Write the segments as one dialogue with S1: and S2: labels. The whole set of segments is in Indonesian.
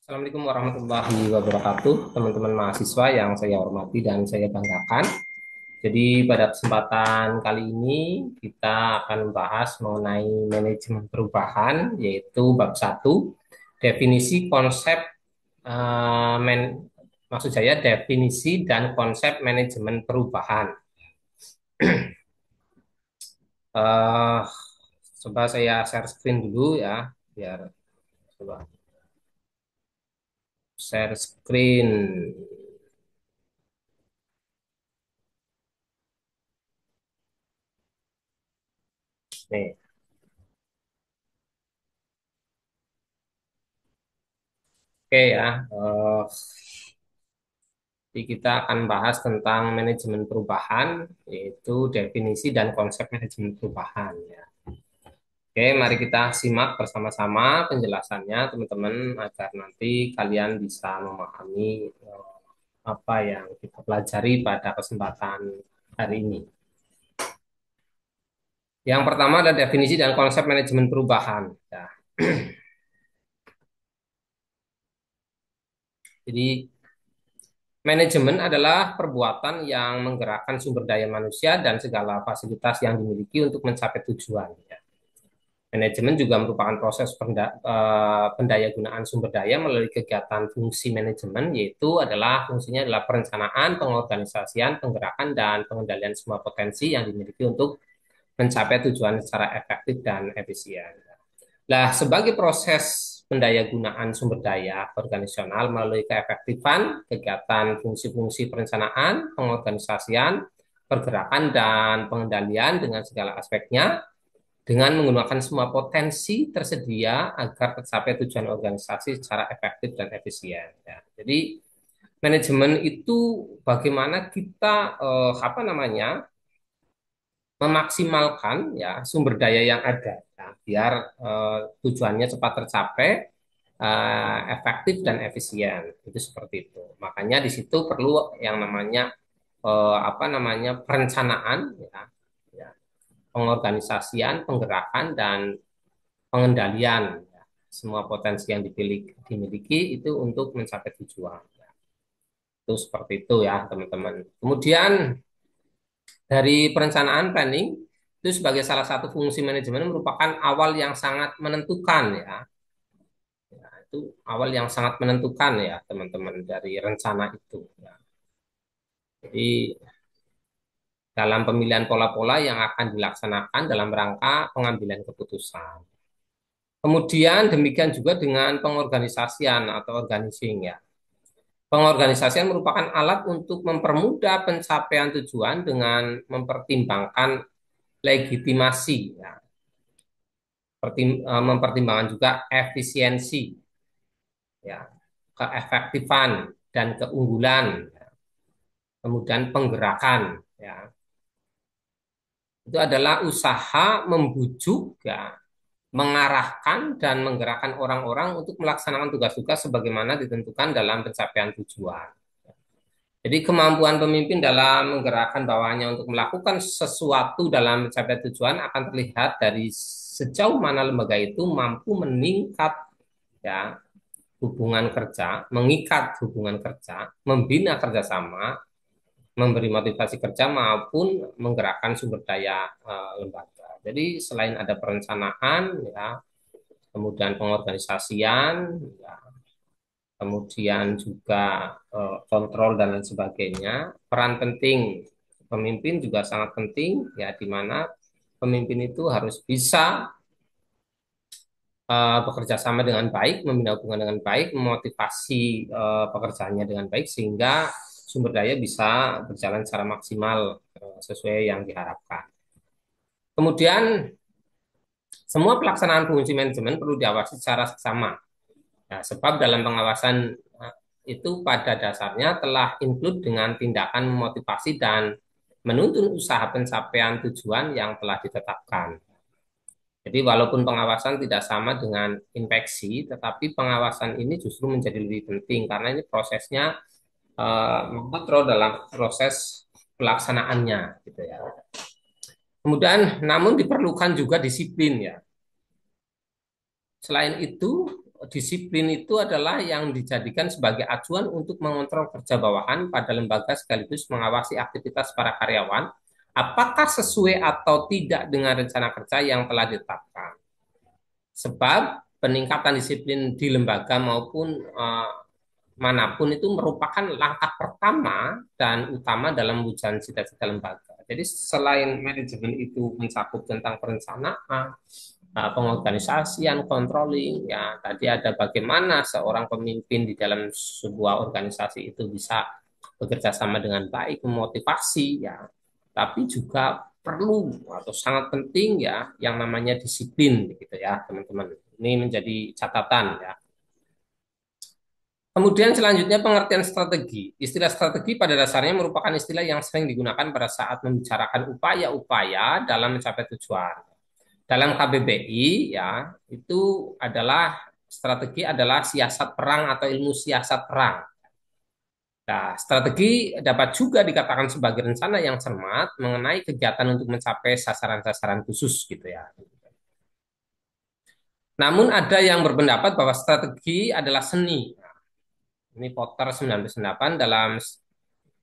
S1: Assalamualaikum warahmatullahi wabarakatuh, teman-teman mahasiswa yang saya hormati dan saya banggakan. Jadi pada kesempatan kali ini kita akan membahas mengenai manajemen perubahan, yaitu bab satu, definisi konsep eh, men- maksud saya definisi dan konsep manajemen perubahan. Eh, Coba saya share screen dulu ya, biar coba share screen. Nih, oke ya. Jadi kita akan bahas tentang manajemen perubahan, yaitu definisi dan konsep manajemen perubahan. Ya. Oke, mari kita simak bersama-sama penjelasannya, teman-teman, agar nanti kalian bisa memahami apa yang kita pelajari pada kesempatan hari ini. Yang pertama adalah definisi dan konsep manajemen perubahan. Ya. Jadi manajemen adalah perbuatan yang menggerakkan sumber daya manusia dan segala fasilitas yang dimiliki untuk mencapai tujuan. Ya. Manajemen juga merupakan proses pendayagunaan sumber daya melalui kegiatan fungsi manajemen, yaitu adalah fungsinya adalah perencanaan, pengorganisasian, penggerakan, dan pengendalian semua potensi yang dimiliki untuk mencapai tujuan secara efektif dan efisien. Nah, sebagai proses pendayagunaan sumber daya organisasional melalui keefektifan, kegiatan fungsi-fungsi perencanaan, pengorganisasian, pergerakan, dan pengendalian dengan segala aspeknya, dengan menggunakan semua potensi tersedia agar tercapai tujuan organisasi secara efektif dan efisien. Ya. Jadi manajemen itu bagaimana kita apa namanya memaksimalkan ya sumber daya yang ada ya, biar tujuannya cepat tercapai, efektif dan efisien. Itu seperti itu. Makanya di situ perlu yang namanya apa namanya perencanaan ya, ya, pengorganisasian, penggerakan dan pengendalian ya. Semua potensi yang dimiliki itu untuk mencapai tujuan. Ya. Itu seperti itu ya teman-teman. Kemudian dari perencanaan planning itu sebagai salah satu fungsi manajemen merupakan awal yang sangat menentukan ya. Ya, itu awal yang sangat menentukan ya teman-teman dari rencana itu. Ya. Jadi dalam pemilihan pola-pola yang akan dilaksanakan dalam rangka pengambilan keputusan. Kemudian demikian juga dengan pengorganisasian atau organizing ya. Pengorganisasian merupakan alat untuk mempermudah pencapaian tujuan dengan mempertimbangkan legitimasi ya. Mempertimbangkan juga efisiensi ya, keefektifan dan keunggulan, ya. Kemudian penggerakan ya. Itu adalah usaha membujuk ya, mengarahkan dan menggerakkan orang-orang untuk melaksanakan tugas-tugas sebagaimana ditentukan dalam pencapaian tujuan. Jadi kemampuan pemimpin dalam menggerakkan bawahannya untuk melakukan sesuatu dalam mencapai tujuan akan terlihat dari sejauh mana lembaga itu mampu meningkat ya hubungan kerja, mengikat hubungan kerja, membina kerjasama, memberi motivasi kerja maupun menggerakkan sumber daya lembaga. Jadi selain ada perencanaan ya, kemudian pengorganisasian ya, kemudian juga kontrol dan lain sebagainya. Peran penting pemimpin juga sangat penting ya, di mana pemimpin itu harus bisa bekerja sama dengan baik, membina hubungan dengan baik, memotivasi pekerjaannya dengan baik sehingga sumber daya bisa berjalan secara maksimal sesuai yang diharapkan. Kemudian semua pelaksanaan fungsi manajemen perlu diawasi secara seksama. Nah, sebab dalam pengawasan itu pada dasarnya telah include dengan tindakan memotivasi dan menuntun usaha pencapaian tujuan yang telah ditetapkan. Jadi walaupun pengawasan tidak sama dengan inspeksi, tetapi pengawasan ini justru menjadi lebih penting karena ini prosesnya makro dalam proses pelaksanaannya, gitu ya. Kemudian, namun diperlukan juga disiplin ya. Selain itu, disiplin itu adalah yang dijadikan sebagai acuan untuk mengontrol kerja bawahan pada lembaga sekaligus mengawasi aktivitas para karyawan, apakah sesuai atau tidak dengan rencana kerja yang telah ditetapkan. Sebab peningkatan disiplin di lembaga maupun manapun itu merupakan langkah pertama dan utama dalam mewujudkan cita-cita lembaga. Jadi selain manajemen itu mencakup tentang perencanaan, pengorganisasian, controlling, ya tadi ada bagaimana seorang pemimpin di dalam sebuah organisasi itu bisa bekerja sama dengan baik, memotivasi, ya, tapi juga perlu atau sangat penting ya yang namanya disiplin, gitu ya teman-teman. Ini menjadi catatan ya. Kemudian selanjutnya pengertian strategi. Istilah strategi pada dasarnya merupakan istilah yang sering digunakan pada saat membicarakan upaya-upaya dalam mencapai tujuan. Dalam KBBI ya, itu adalah strategi adalah siasat perang atau ilmu siasat perang. Nah, strategi dapat juga dikatakan sebagai rencana yang cermat mengenai kegiatan untuk mencapai sasaran-sasaran khusus gitu ya. Namun ada yang berpendapat bahwa strategi adalah seni. Ini Potter 1998 dalam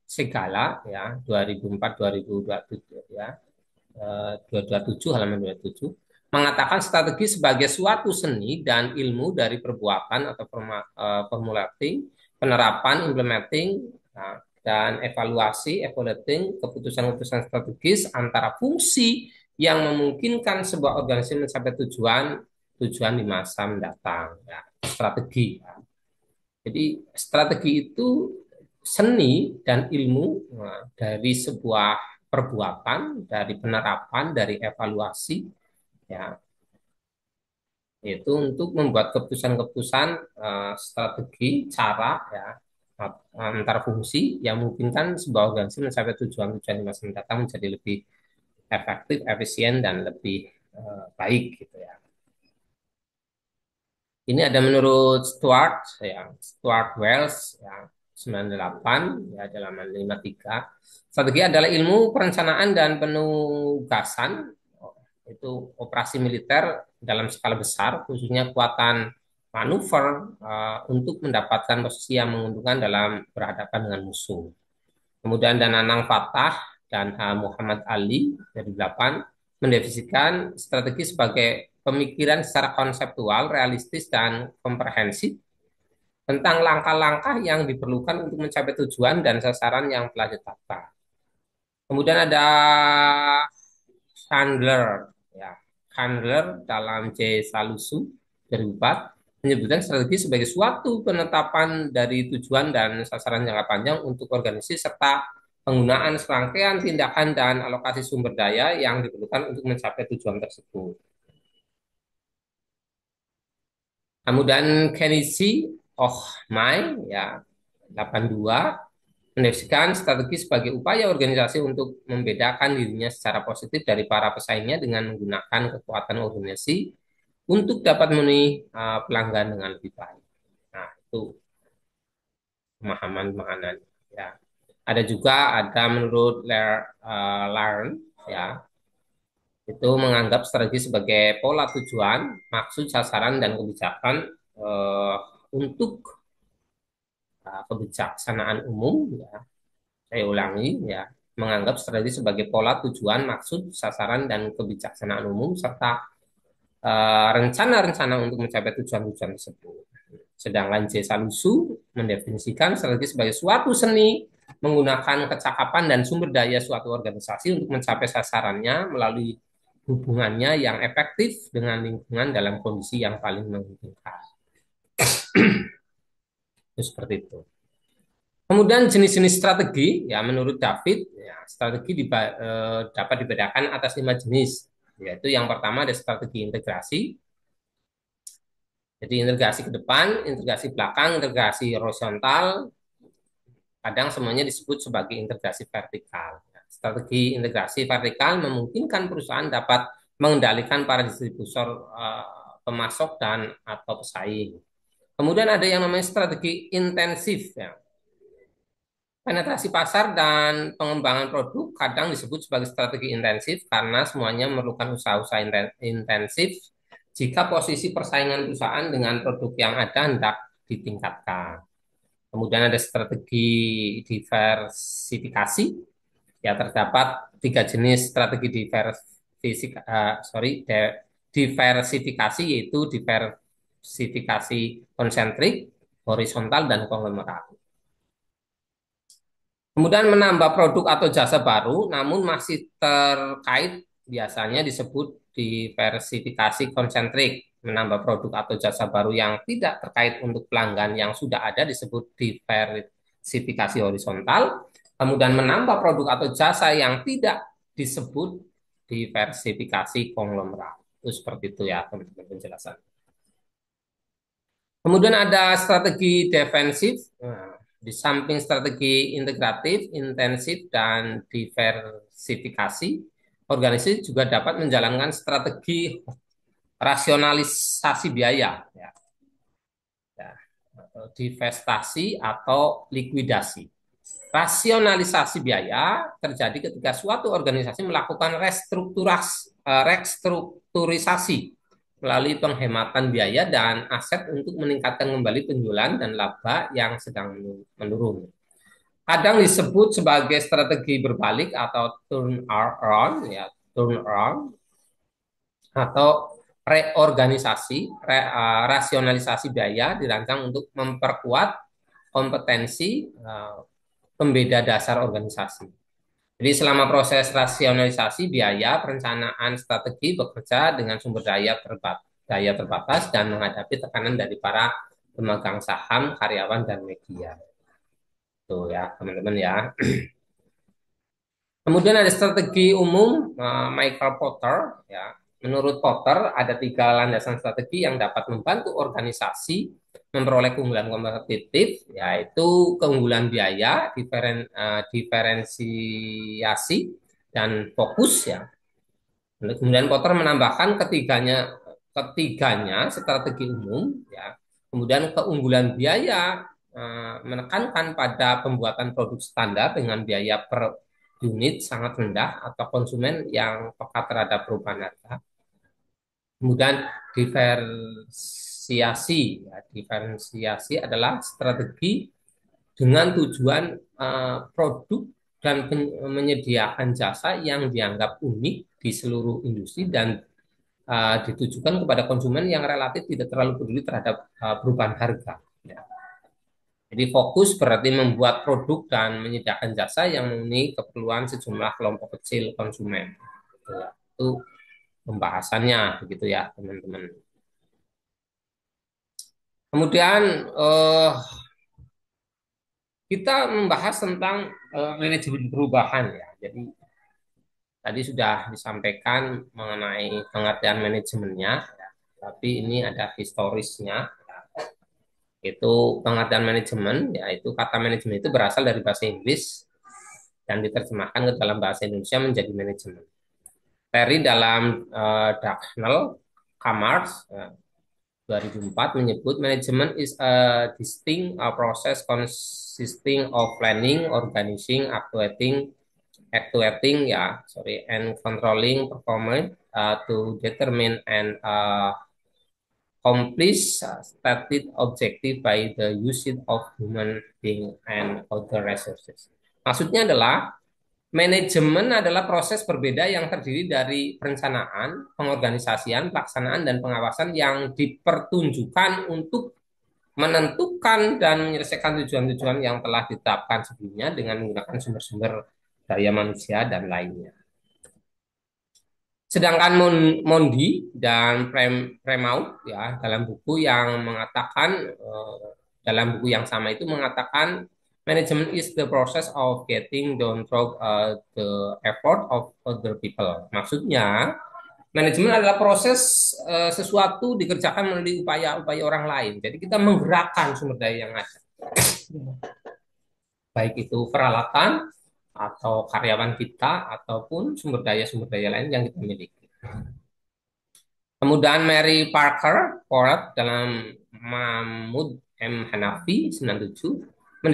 S1: Segala ya 2004-2027 ya 227 halaman 27 mengatakan strategi sebagai suatu seni dan ilmu dari perbuatan atau formulating, penerapan, implementing, nah, dan evaluasi, evaluating keputusan-keputusan strategis antara fungsi yang memungkinkan sebuah organisasi mencapai tujuan di masa mendatang. Ya, strategi. Ya. Jadi strategi itu seni dan ilmu dari sebuah perbuatan, dari penerapan, dari evaluasi, ya, itu untuk membuat keputusan-keputusan strategi, cara, ya, antar fungsi yang memungkinkan sebuah organisasi mencapai tujuan-tujuan di masa mendatang menjadi lebih efektif, efisien, dan lebih baik, gitu ya. Ini ada menurut Stuart Wells ya 98 ya halaman 53. Strategi adalah ilmu perencanaan dan penugasan itu operasi militer dalam skala besar khususnya kekuatan manuver untuk mendapatkan posisi yang menguntungkan dalam berhadapan dengan musuh. Kemudian Dananang Fatah dan Muhammad Ali dari 8 mendefinisikan strategi sebagai pemikiran secara konseptual, realistis, dan komprehensif tentang langkah-langkah yang diperlukan untuk mencapai tujuan dan sasaran yang telah ditetapkan. Kemudian ada Chandler, ya, Chandler dalam C. Salusu 2004 menyebutkan strategi sebagai suatu penetapan dari tujuan dan sasaran jangka panjang untuk organisasi serta penggunaan serangkaian tindakan dan alokasi sumber daya yang diperlukan untuk mencapai tujuan tersebut. Kemudian Kenichi Mai ya 82 mendefinisikan strategi sebagai upaya organisasi untuk membedakan dirinya secara positif dari para pesaingnya dengan menggunakan kekuatan organisasi untuk dapat memenuhi pelanggan dengan lebih baik. Nah, itu pemahaman maknanya. Ya. Ada menurut Larn ya itu menganggap strategi sebagai pola tujuan, maksud, sasaran, dan kebijakan untuk kebijaksanaan umum. Ya. Saya ulangi ya, menganggap strategi sebagai pola tujuan, maksud, sasaran, dan kebijaksanaan umum serta rencana-rencana untuk mencapai tujuan-tujuan tersebut. Sedangkan J. Salusu mendefinisikan strategi sebagai suatu seni menggunakan kecakapan dan sumber daya suatu organisasi untuk mencapai sasarannya melalui hubungannya yang efektif dengan lingkungan dalam kondisi yang paling menguntungkan. Itu seperti itu. Kemudian jenis-jenis strategi, ya menurut David, ya, strategi dapat dibedakan atas 5 jenis. Yaitu yang pertama ada strategi integrasi. Jadi integrasi ke depan, integrasi belakang, integrasi horizontal, kadang semuanya disebut sebagai integrasi vertikal. Strategi integrasi vertikal memungkinkan perusahaan dapat mengendalikan para distributor, pemasok dan atau pesaing. Kemudian ada yang namanya strategi intensif. Ya. Penetrasi pasar dan pengembangan produk kadang disebut sebagai strategi intensif karena semuanya memerlukan usaha-usaha intensif jika posisi persaingan perusahaan dengan produk yang ada hendak ditingkatkan. Kemudian ada strategi diversifikasi. Ya, terdapat tiga jenis strategi diversifikasi, yaitu diversifikasi konsentrik, horizontal, dan konglomerat. Kemudian menambah produk atau jasa baru, namun masih terkait, biasanya disebut diversifikasi konsentrik. Menambah produk atau jasa baru yang tidak terkait untuk pelanggan yang sudah ada disebut diversifikasi horizontal. Kemudian menambah produk atau jasa yang tidak disebut diversifikasi konglomerat. Itu seperti itu ya teman-teman penjelasan. Kemudian ada strategi defensif. Nah, di samping strategi integratif, intensif, dan diversifikasi, organisasi juga dapat menjalankan strategi rasionalisasi biaya, ya, ya, divestasi atau likuidasi. Rasionalisasi biaya terjadi ketika suatu organisasi melakukan restrukturisasi melalui penghematan biaya dan aset untuk meningkatkan kembali penjualan dan laba yang sedang menurun. Kadang disebut sebagai strategi berbalik atau turnaround, ya, turnaround atau rasionalisasi biaya dirancang untuk memperkuat kompetensi pembeda dasar organisasi. Jadi selama proses rasionalisasi biaya, perencanaan strategi bekerja dengan sumber daya terbatas dan menghadapi tekanan dari para pemegang saham, karyawan, dan media. Tuh ya, teman-teman ya. Kemudian ada strategi umum Michael Porter. Ya, menurut Porter ada tiga landasan strategi yang dapat membantu organisasi memperoleh keunggulan kompetitif, yaitu keunggulan biaya, diferensiasi, dan fokus ya. Kemudian Porter menambahkan ketiganya strategi umum ya. Kemudian keunggulan biaya menekankan pada pembuatan produk standar dengan biaya per unit sangat rendah atau konsumen yang peka terhadap perubahan harga. Kemudian diferensiasi adalah strategi dengan tujuan produk dan menyediakan jasa yang dianggap unik di seluruh industri dan ditujukan kepada konsumen yang relatif tidak terlalu peduli terhadap perubahan harga. Ya. Jadi fokus berarti membuat produk dan menyediakan jasa yang memenuhi keperluan sejumlah kelompok kecil konsumen. Ya, itu pembahasannya begitu ya teman-teman. Kemudian kita membahas tentang manajemen perubahan ya. Jadi tadi sudah disampaikan mengenai pengertian manajemennya, ya. Tapi ini ada historisnya. Itu pengertian manajemen, yaitu kata manajemen itu berasal dari bahasa Inggris dan diterjemahkan ke dalam bahasa Indonesia menjadi manajemen. Perry dalam Dagnall Kamars 2004 menyebut manajemen is a distinct process consisting of planning, organizing, and controlling performance to determine and accomplish stated objective by the usage of human being and other resources. Maksudnya adalah manajemen adalah proses berbeda yang terdiri dari perencanaan, pengorganisasian, pelaksanaan, dan pengawasan yang dipertunjukkan untuk menentukan dan menyelesaikan tujuan-tujuan yang telah ditetapkan sebelumnya dengan menggunakan sumber-sumber daya manusia dan lainnya. Sedangkan Mondi dan Premaud ya dalam buku yang sama itu mengatakan management is the process of getting down through the effort of other people. Maksudnya manajemen adalah proses sesuatu dikerjakan melalui upaya-upaya orang lain. Jadi kita menggerakkan sumber daya yang ada. Baik itu peralatan atau karyawan kita ataupun sumber daya lain yang kita miliki. Kemudian Mary Parker Porat dalam Mahmud M. Hanafi 97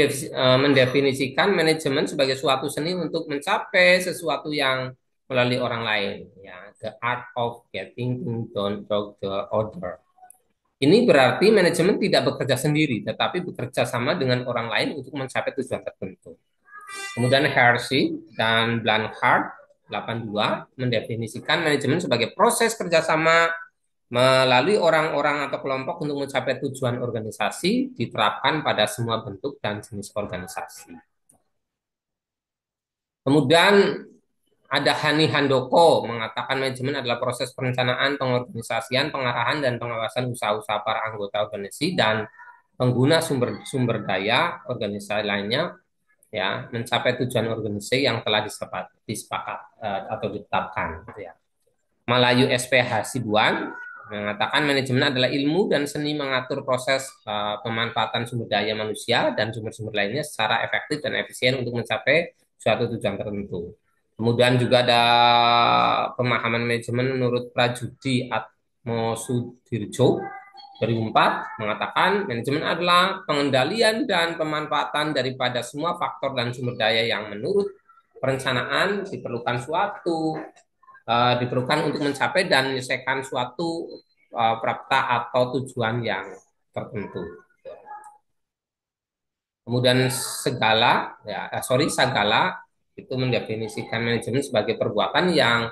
S1: mendefinisikan manajemen sebagai suatu seni untuk mencapai sesuatu yang melalui orang lain. Ya, the art of getting things done through the order. Ini berarti manajemen tidak bekerja sendiri, tetapi bekerja sama dengan orang lain untuk mencapai tujuan tertentu. Kemudian Hershey dan Blanchard 82 mendefinisikan manajemen sebagai proses kerjasama melalui orang-orang atau kelompok untuk mencapai tujuan organisasi diterapkan pada semua bentuk dan jenis organisasi. Kemudian ada Hani Handoko mengatakan manajemen adalah proses perencanaan, pengorganisasian, pengarahan, dan pengawasan usaha-usaha para anggota organisasi dan pengguna sumber daya organisasi lainnya ya mencapai tujuan organisasi yang telah disepakat atau ditetapkan. Gitu ya. Malayu SPH Sibuan mengatakan manajemen adalah ilmu dan seni mengatur proses pemanfaatan sumber daya manusia dan sumber-sumber lainnya secara efektif dan efisien untuk mencapai suatu tujuan tertentu. Kemudian juga ada pemahaman manajemen menurut Prajudi Atmosudirjo 2004 mengatakan manajemen adalah pengendalian dan pemanfaatan daripada semua faktor dan sumber daya yang menurut perencanaan diperlukan untuk mencapai dan menyelesaikan suatu prapta atau tujuan yang tertentu. Kemudian Sagala itu mendefinisikan manajemen sebagai perbuatan yang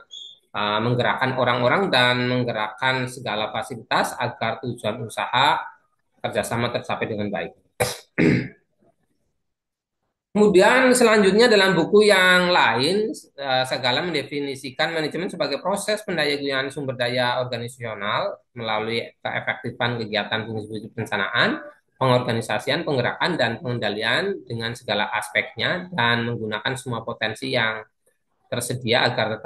S1: menggerakkan orang-orang dan menggerakkan segala fasilitas agar tujuan usaha kerjasama tercapai dengan baik. Kemudian selanjutnya dalam buku yang lain, Sagala mendefinisikan manajemen sebagai proses pendayagunaan sumber daya organisasional melalui keefektifan kegiatan fungsi perencanaan, pengorganisasian, penggerakan, dan pengendalian dengan segala aspeknya dan menggunakan semua potensi yang tersedia agar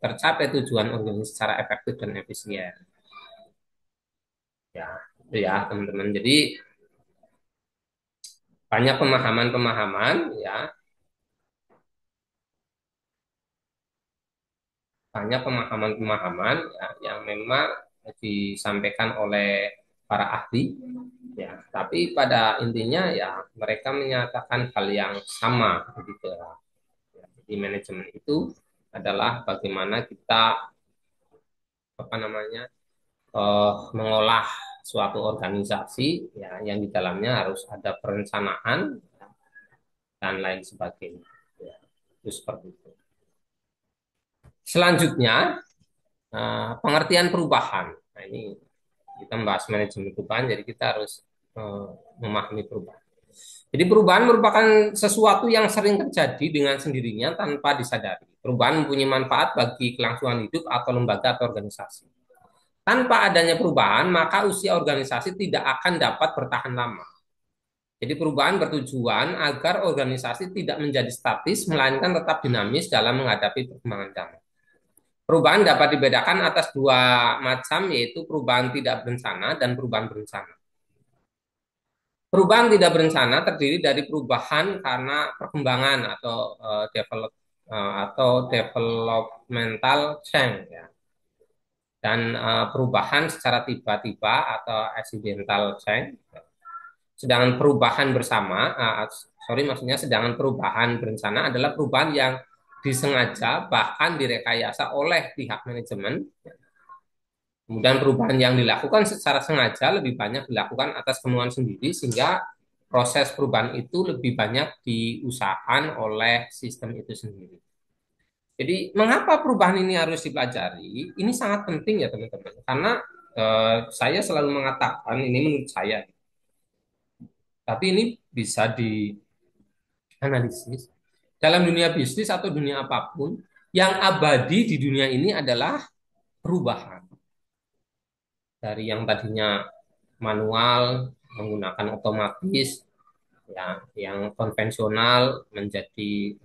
S1: tercapai tujuan organisasi secara efektif dan efisien. Ya, itu ya teman-teman. Jadi banyak pemahaman-pemahaman ya, banyak pemahaman-pemahaman ya, yang memang disampaikan oleh para ahli ya, tapi pada intinya ya mereka menyatakan hal yang sama begitu ya. Jadi manajemen itu adalah bagaimana kita apa namanya mengolah suatu organisasi ya yang di dalamnya harus ada perencanaan ya, dan lain sebagainya ya, itu seperti itu. Selanjutnya pengertian perubahan. Nah, ini kita membahas manajemen perubahan, jadi kita harus eh, memahami perubahan. Jadi perubahan merupakan sesuatu yang sering terjadi dengan sendirinya tanpa disadari. Perubahan mempunyai manfaat bagi kelangsungan hidup atau lembaga atau organisasi. Tanpa adanya perubahan, maka usia organisasi tidak akan dapat bertahan lama. Jadi perubahan bertujuan agar organisasi tidak menjadi statis, melainkan tetap dinamis dalam menghadapi perkembangan zaman. Perubahan dapat dibedakan atas dua macam, yaitu perubahan tidak berencana dan perubahan berencana. Perubahan tidak berencana terdiri dari perubahan karena perkembangan atau developmental change ya. Dan perubahan secara tiba-tiba atau accidental change. Sedangkan perubahan sedangkan perubahan berencana adalah perubahan yang disengaja bahkan direkayasa oleh pihak manajemen. Kemudian perubahan yang dilakukan secara sengaja lebih banyak dilakukan atas kemauan sendiri sehingga proses perubahan itu lebih banyak diusahakan oleh sistem itu sendiri. Jadi mengapa perubahan ini harus dipelajari? Ini sangat penting ya teman-teman, karena saya selalu mengatakan ini menurut saya, tapi ini bisa dianalisis dalam dunia bisnis atau dunia apapun, yang abadi di dunia ini adalah perubahan dari yang tadinya manual menggunakan otomatis ya yang konvensional menjadi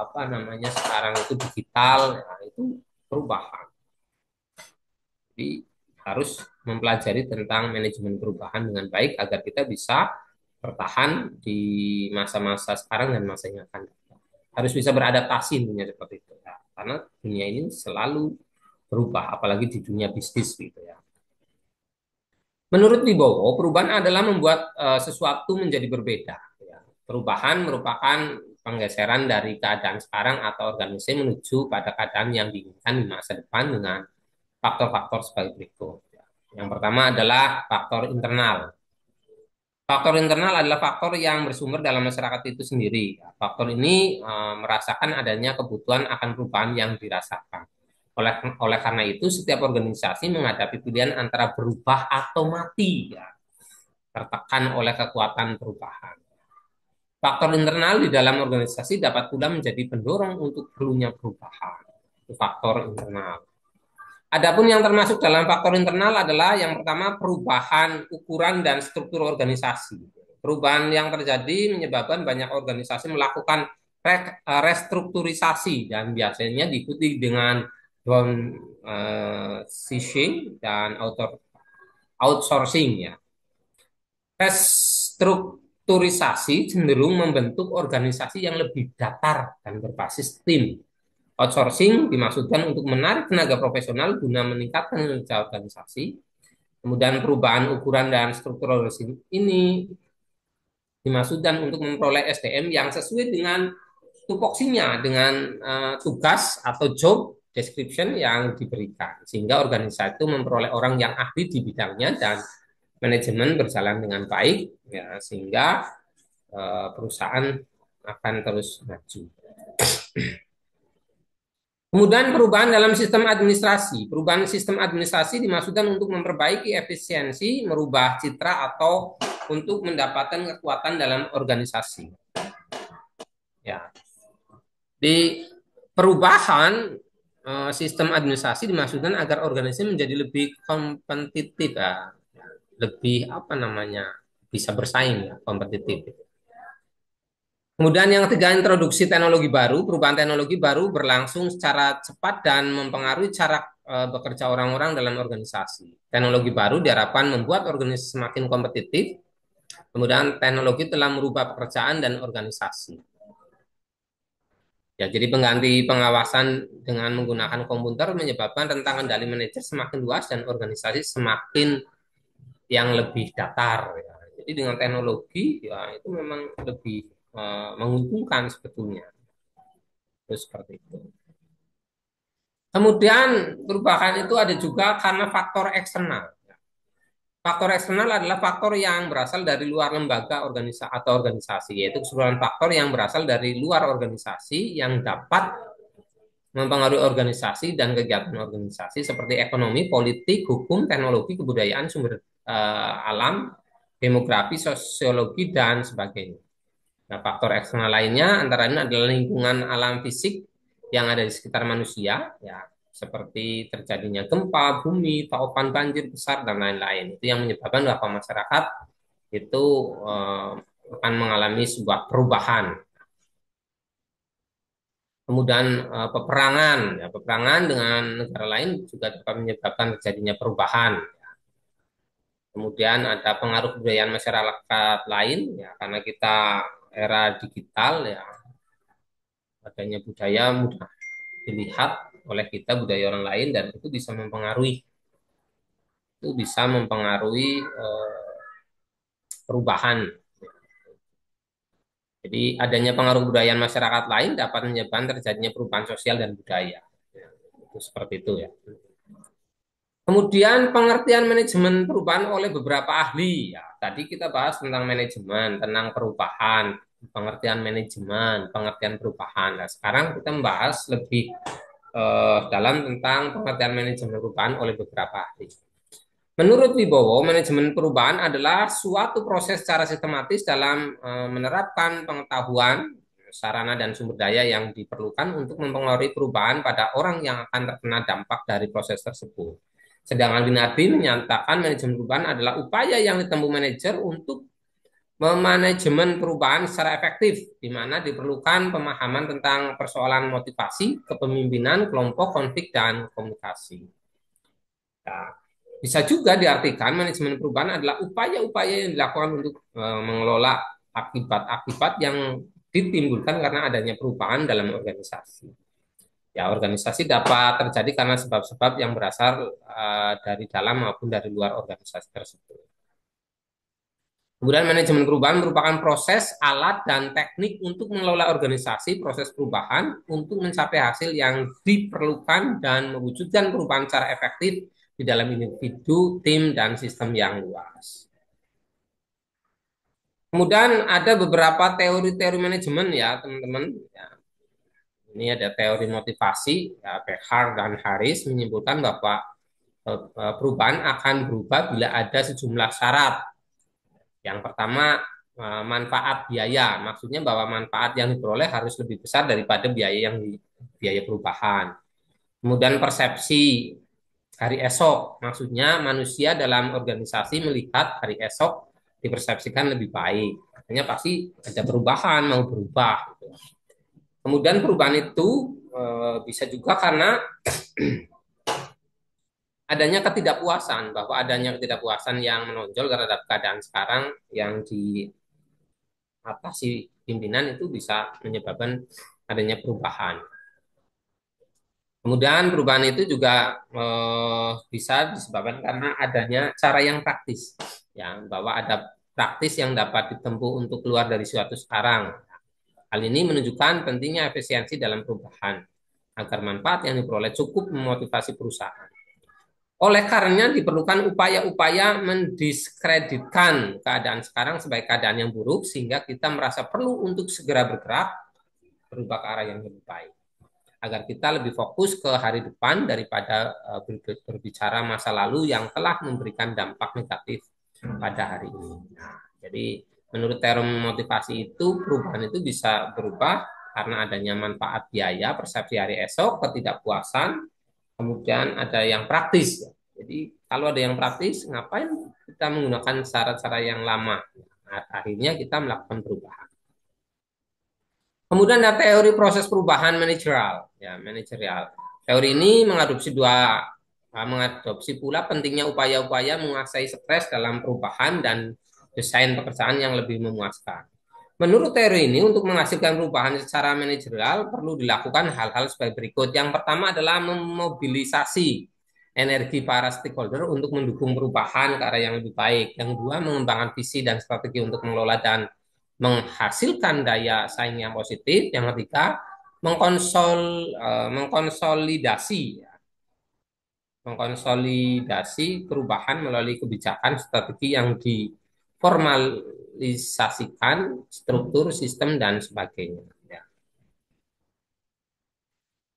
S1: apa namanya sekarang itu digital ya, itu perubahan. Jadi harus mempelajari tentang manajemen perubahan dengan baik agar kita bisa bertahan di masa-masa sekarang dan masa yang akan datang. Harus bisa beradaptasi intinya seperti itu ya. Karena dunia ini selalu berubah apalagi di dunia bisnis gitu ya. Menurut Wibowo, perubahan adalah membuat sesuatu menjadi berbeda. Ya. Perubahan merupakan penggeseran dari keadaan sekarang atau organisasi menuju pada keadaan yang diinginkan di masa depan dengan faktor-faktor sebagai berikut. Yang pertama adalah faktor internal. Faktor internal adalah faktor yang bersumber dalam masyarakat itu sendiri. Faktor ini merasakan adanya kebutuhan akan perubahan yang dirasakan. Oleh karena itu, setiap organisasi menghadapi pilihan antara berubah atau mati, ya, tertekan oleh kekuatan perubahan. Faktor internal di dalam organisasi dapat pula menjadi pendorong untuk perlunya perubahan. Itu faktor internal. Adapun yang termasuk dalam faktor internal adalah yang pertama perubahan ukuran dan struktur organisasi. Perubahan yang terjadi menyebabkan banyak organisasi melakukan restrukturisasi dan biasanya diikuti dengan downsizing dan outsourcing, ya. Restrukturisasi cenderung membentuk organisasi yang lebih datar dan berbasis tim. Outsourcing dimaksudkan untuk menarik tenaga profesional guna meningkatkan kinerja organisasi. Kemudian perubahan ukuran dan struktur organisasi ini dimaksudkan untuk memperoleh SDM yang sesuai dengan tupoksinya, dengan tugas atau job description yang diberikan. Sehingga organisasi itu memperoleh orang yang ahli di bidangnya dan manajemen berjalan dengan baik, ya, sehingga perusahaan akan terus maju. Kemudian perubahan dalam sistem administrasi. Perubahan sistem administrasi dimaksudkan untuk memperbaiki efisiensi, merubah citra, atau untuk mendapatkan kekuatan dalam organisasi. Ya, di perubahan sistem administrasi dimaksudkan agar organisasi menjadi lebih kompetitif, ya, lebih apa namanya, bisa bersaing, ya, kompetitif. Kemudian yang ketiga, introduksi teknologi baru. Perubahan teknologi baru berlangsung secara cepat dan mempengaruhi cara bekerja orang-orang dalam organisasi. Teknologi baru diharapkan membuat organisasi semakin kompetitif. Kemudian teknologi telah merubah pekerjaan dan organisasi. Ya, jadi pengganti pengawasan dengan menggunakan komputer menyebabkan rentang kendali manajer semakin luas dan organisasi semakin yang lebih datar, ya. Jadi dengan teknologi, ya, itu memang lebih menguntungkan sebetulnya. Terus seperti itu. Kemudian perubahan itu ada juga karena faktor eksternal. Faktor eksternal adalah faktor yang berasal dari luar lembaga organisasi atau organisasi, yaitu keseluruhan faktor yang berasal dari luar organisasi yang dapat mempengaruhi organisasi dan kegiatan organisasi seperti ekonomi, politik, hukum, teknologi, kebudayaan, sumber alam, demografi, sosiologi, dan sebagainya. Nah, faktor eksternal lainnya antara lain adalah lingkungan alam fisik yang ada di sekitar manusia, ya, seperti terjadinya gempa, bumi, taupan banjir besar, dan lain-lain. Itu yang menyebabkan bahwa masyarakat itu akan mengalami sebuah perubahan. Kemudian peperangan, ya, peperangan dengan negara lain juga dapat menyebabkan terjadinya perubahan. Kemudian ada pengaruh kebudayaan masyarakat lain, ya, karena kita era digital, ya, adanya budaya mudah dilihat oleh kita budaya orang lain dan itu bisa mempengaruhi perubahan. Jadi adanya pengaruh budaya masyarakat lain dapat menyebabkan terjadinya perubahan sosial dan budaya. Itu seperti itu, ya. Kemudian pengertian manajemen perubahan oleh beberapa ahli. Ya, tadi kita bahas tentang manajemen, tentang perubahan, pengertian manajemen, pengertian perubahan. Nah, sekarang kita membahas lebih dalam tentang pengertian manajemen perubahan oleh beberapa ahli. Menurut Wibowo, manajemen perubahan adalah suatu proses secara sistematis dalam menerapkan pengetahuan, sarana, dan sumber daya yang diperlukan untuk mempengaruhi perubahan pada orang yang akan terkena dampak dari proses tersebut. Sedangkan Gunardi menyatakan manajemen perubahan adalah upaya yang ditempuh manajer untuk memanajemen perubahan secara efektif, di mana diperlukan pemahaman tentang persoalan motivasi, kepemimpinan, kelompok, konflik, dan komunikasi. Nah, bisa juga diartikan manajemen perubahan adalah upaya-upaya yang dilakukan untuk mengelola akibat-akibat yang ditimbulkan karena adanya perubahan dalam organisasi. Ya, organisasi dapat terjadi karena sebab-sebab yang berasal dari dalam maupun dari luar organisasi tersebut. Kemudian manajemen perubahan merupakan proses, alat, dan teknik untuk mengelola organisasi proses perubahan untuk mencapai hasil yang diperlukan dan mewujudkan perubahan secara efektif di dalam individu, tim, dan sistem yang luas. Kemudian ada beberapa teori-teori manajemen ya teman-teman. Ya, ini ada teori motivasi, ya, Behar dan Harris menyimpulkan bahwa perubahan akan berubah bila ada sejumlah syarat. Yang pertama, manfaat biaya, maksudnya bahwa manfaat yang diperoleh harus lebih besar daripada biaya perubahan. Kemudian persepsi hari esok, maksudnya manusia dalam organisasi melihat hari esok dipersepsikan lebih baik. Artinya pasti ada perubahan, mau berubah. Gitu. Kemudian perubahan itu bisa juga karena adanya ketidakpuasan, bahwa adanya ketidakpuasan yang menonjol terhadap keadaan sekarang yang diatasi pimpinan itu bisa menyebabkan adanya perubahan. Kemudian perubahan itu juga bisa disebabkan karena adanya cara yang praktis, ya, bahwa ada praktis yang dapat ditempuh untuk keluar dari suatu sekarang. Hal ini menunjukkan pentingnya efisiensi dalam perubahan agar manfaat yang diperoleh cukup memotivasi perusahaan. Oleh karenanya diperlukan upaya-upaya mendiskreditkan keadaan sekarang sebagai keadaan yang buruk sehingga kita merasa perlu untuk segera bergerak berubah ke arah yang lebih baik agar kita lebih fokus ke hari depan daripada berbicara masa lalu yang telah memberikan dampak negatif pada hari ini. Nah, jadi menurut teori motivasi itu perubahan itu bisa berubah karena adanya manfaat biaya, persepsi hari esok, ketidakpuasan, kemudian ada yang praktis. Jadi kalau ada yang praktis, ngapain kita menggunakan cara-cara yang lama? Nah, akhirnya kita melakukan perubahan. Kemudian ada teori proses perubahan manajerial, ya manajerial. Teori ini mengadopsi pula pentingnya upaya-upaya menguasai stres dalam perubahan dan desain pekerjaan yang lebih memuaskan. Menurut teori ini, untuk menghasilkan perubahan secara manajerial perlu dilakukan hal-hal sebagai berikut. Yang pertama adalah memobilisasi energi para stakeholder untuk mendukung perubahan ke arah yang lebih baik. Yang kedua, mengembangkan visi dan strategi untuk mengelola dan menghasilkan daya saing yang positif. Yang ketiga, mengkonsolidasi mengkonsolidasi perubahan melalui kebijakan strategi yang diformalisasikan struktur sistem dan sebagainya. Ya.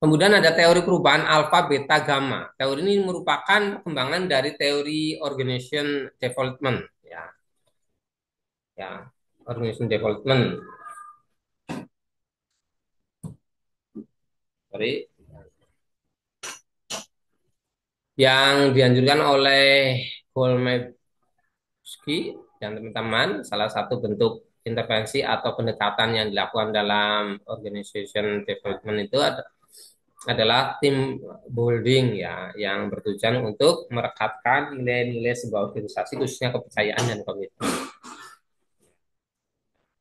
S1: Kemudian ada teori perubahan alfa, beta, gamma. Teori ini merupakan perkembangan dari teori organization development. Ya, ya, organization development. Sorry, yang dianjurkan oleh Golmebsky dan teman-teman. Salah satu bentuk intervensi atau pendekatan yang dilakukan dalam organization development itu adalah tim building ya, yang bertujuan untuk merekatkan nilai-nilai sebuah organisasi khususnya kepercayaan dan komitmen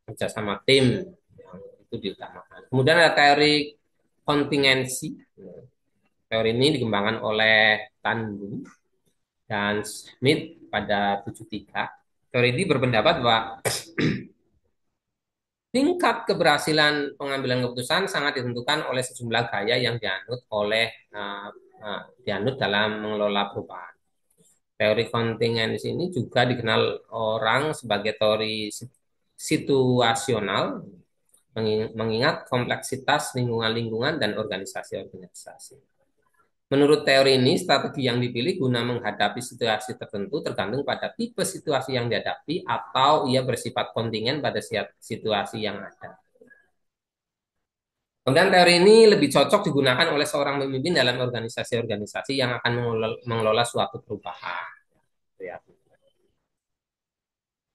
S1: kerjasama tim yang itu diutamakan. Kemudian ada teori kontingensi. Teori ini dikembangkan oleh Tanbu dan Smith pada 73. Teori ini berpendapat bahwa tingkat keberhasilan pengambilan keputusan sangat ditentukan oleh sejumlah gaya yang dianut dalam mengelola perubahan. Teori kontingensi ini juga dikenal orang sebagai teori situasional, mengingat kompleksitas lingkungan-lingkungan dan organisasi-organisasi. Menurut teori ini, strategi yang dipilih guna menghadapi situasi tertentu tergantung pada tipe situasi yang dihadapi atau ia bersifat kontingen pada situasi yang ada. Kemudian teori ini lebih cocok digunakan oleh seorang pemimpin dalam organisasi-organisasi yang akan mengelola suatu perubahan. Ya.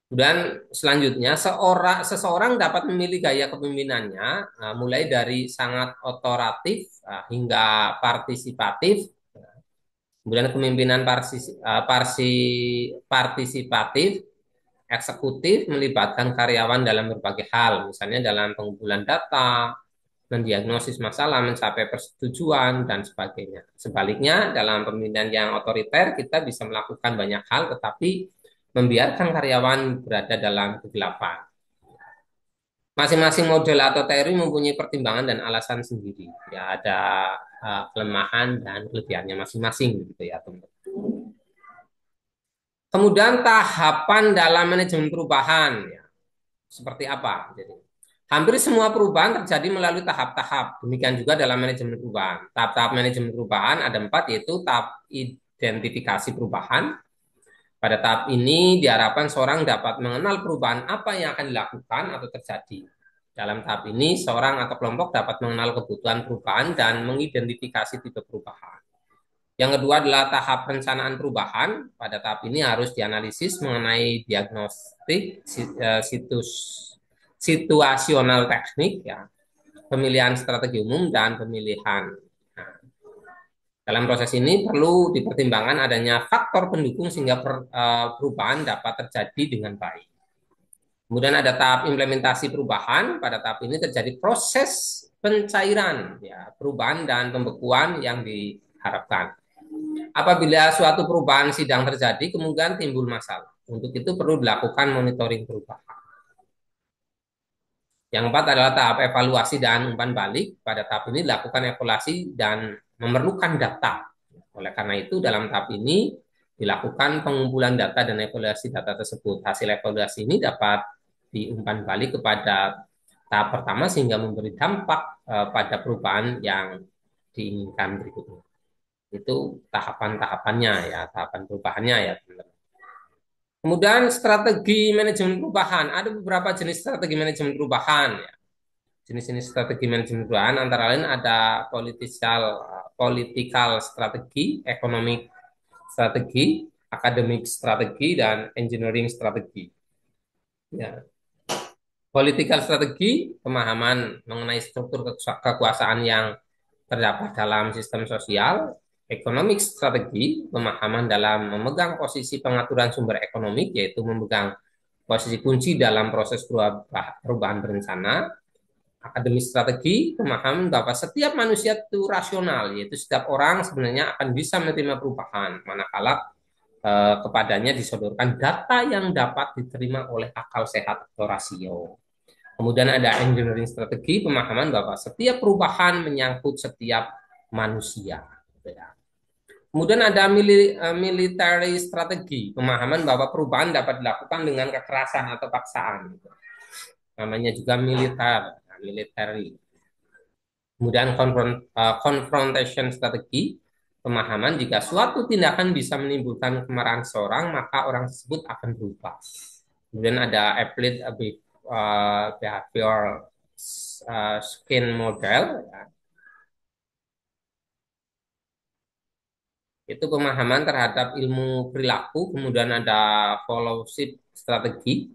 S1: Dan selanjutnya seseorang dapat memilih gaya kepemimpinannya mulai dari sangat otoratif hingga partisipatif. Kemudian kepemimpinan partisipatif, eksekutif melibatkan karyawan dalam berbagai hal, misalnya dalam pengumpulan data, mendiagnosis masalah, mencapai persetujuan, dan sebagainya. Sebaliknya, dalam pemimpinan yang otoriter, kita bisa melakukan banyak hal, tetapi membiarkan karyawan berada dalam kegelapan. Masing-masing model atau teori mempunyai pertimbangan dan alasan sendiri. Ya, ada kelemahan dan kelebihannya masing-masing gitu ya, teman-teman. Kemudian tahapan dalam manajemen perubahan, ya, seperti apa? Jadi, hampir semua perubahan terjadi melalui tahap-tahap. Demikian juga dalam manajemen perubahan. Tahap-tahap manajemen perubahan ada empat, yaitu tahap identifikasi perubahan. Pada tahap ini diharapkan seorang dapat mengenal perubahan apa yang akan dilakukan atau terjadi. Dalam tahap ini, seorang atau kelompok dapat mengenal kebutuhan perubahan dan mengidentifikasi tipe perubahan. Yang kedua adalah tahap perencanaan perubahan. Pada tahap ini harus dianalisis mengenai diagnostik, situasional teknik, ya, pemilihan strategi umum, dan pemilihan. Nah, dalam proses ini perlu dipertimbangkan adanya faktor pendukung sehingga perubahan dapat terjadi dengan baik. Kemudian ada tahap implementasi perubahan. Pada tahap ini terjadi proses pencairan, ya, perubahan dan pembekuan yang diharapkan. Apabila suatu perubahan sedang terjadi, kemungkinan timbul masalah. Untuk itu perlu dilakukan monitoring perubahan. Yang keempat adalah tahap evaluasi dan umpan balik. Pada tahap ini dilakukan evaluasi dan memerlukan data. Oleh karena itu, dalam tahap ini dilakukan pengumpulan data dan evaluasi data tersebut. Hasil evaluasi ini dapat diumpan balik kepada tahap pertama sehingga memberi dampak pada perubahan yang diinginkan berikutnya. Itu tahapan-tahapannya ya, tahapan perubahannya ya, teman-teman. Kemudian strategi manajemen perubahan. Ada beberapa jenis strategi manajemen perubahan ya. Jenis-jenis strategi manajemen perubahan antara lain ada political strategi, economic strategi, academic strategi, dan engineering strategi. Ya. Political strategi, pemahaman mengenai struktur kekuasaan yang terdapat dalam sistem sosial. Economic strategi, pemahaman dalam memegang posisi pengaturan sumber ekonomi, yaitu memegang posisi kunci dalam proses perubahan berencana. Akademis strategi, pemahaman bahwa setiap manusia itu rasional, yaitu setiap orang sebenarnya akan bisa menerima perubahan, manakala kepadanya disodorkan data yang dapat diterima oleh akal sehat atau rasio. Kemudian ada engineering strategi, pemahaman bahwa setiap perubahan menyangkut setiap manusia. Kemudian ada military strategi, pemahaman bahwa perubahan dapat dilakukan dengan kekerasan atau paksaan. Namanya juga military. Kemudian confrontation strategi, pemahaman jika suatu tindakan bisa menimbulkan kemarahan seorang, maka orang tersebut akan berubah. Kemudian ada applied behavior skin model, ya. Itu pemahaman terhadap ilmu perilaku. Kemudian ada followship strategi,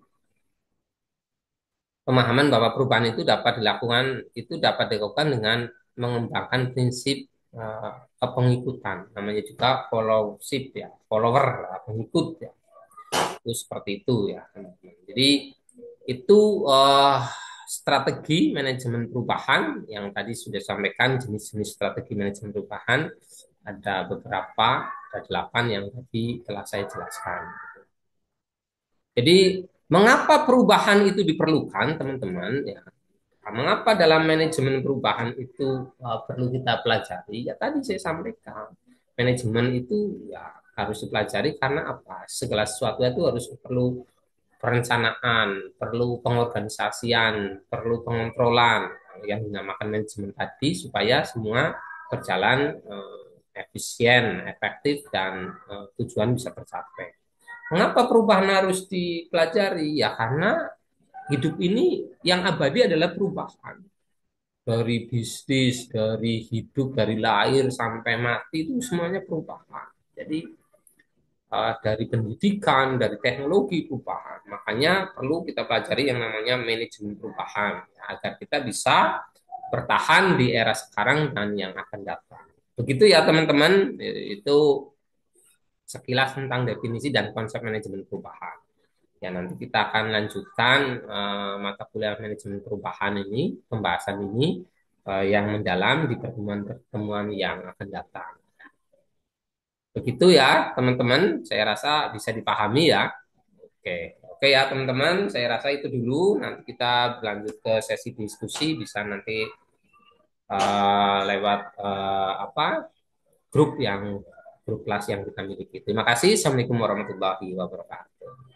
S1: pemahaman bahwa perubahan itu dapat dilakukan dengan mengembangkan prinsip kepengikutan, namanya juga followship ya, follower, pengikut ya, itu seperti itu ya, teman-teman. Jadi itu strategi manajemen perubahan yang tadi sudah sampaikan. Jenis-jenis strategi manajemen perubahan ada beberapa, ada 8 yang tadi telah saya jelaskan. Jadi mengapa perubahan itu diperlukan, teman-teman? Ya, mengapa dalam manajemen perubahan itu perlu kita pelajari? Ya tadi saya sampaikan, manajemen itu ya harus dipelajari karena apa? Segala sesuatu itu harus perlu perencanaan, perlu pengorganisasian, perlu pengontrolan yang dinamakan manajemen tadi supaya semua berjalan efisien, efektif, dan tujuan bisa tercapai. Mengapa perubahan harus dipelajari? Ya karena hidup ini yang abadi adalah perubahan. Dari bisnis, dari hidup, dari lahir sampai mati itu semuanya perubahan. Jadi dari pendidikan, dari teknologi perubahan. Makanya perlu kita pelajari yang namanya manajemen perubahan ya, agar kita bisa bertahan di era sekarang dan yang akan datang. Begitu ya teman-teman, itu sekilas tentang definisi dan konsep manajemen perubahan. Ya, nanti kita akan lanjutkan mata kuliah manajemen perubahan ini, pembahasan ini yang mendalam di pertemuan-pertemuan yang akan datang. Begitu ya, teman-teman. Saya rasa bisa dipahami ya. Oke, oke ya teman-teman, saya rasa itu dulu. Nanti kita berlanjut ke sesi diskusi, bisa nanti lewat apa grup kelas yang kita miliki. Terima kasih. Assalamualaikum warahmatullahi wabarakatuh.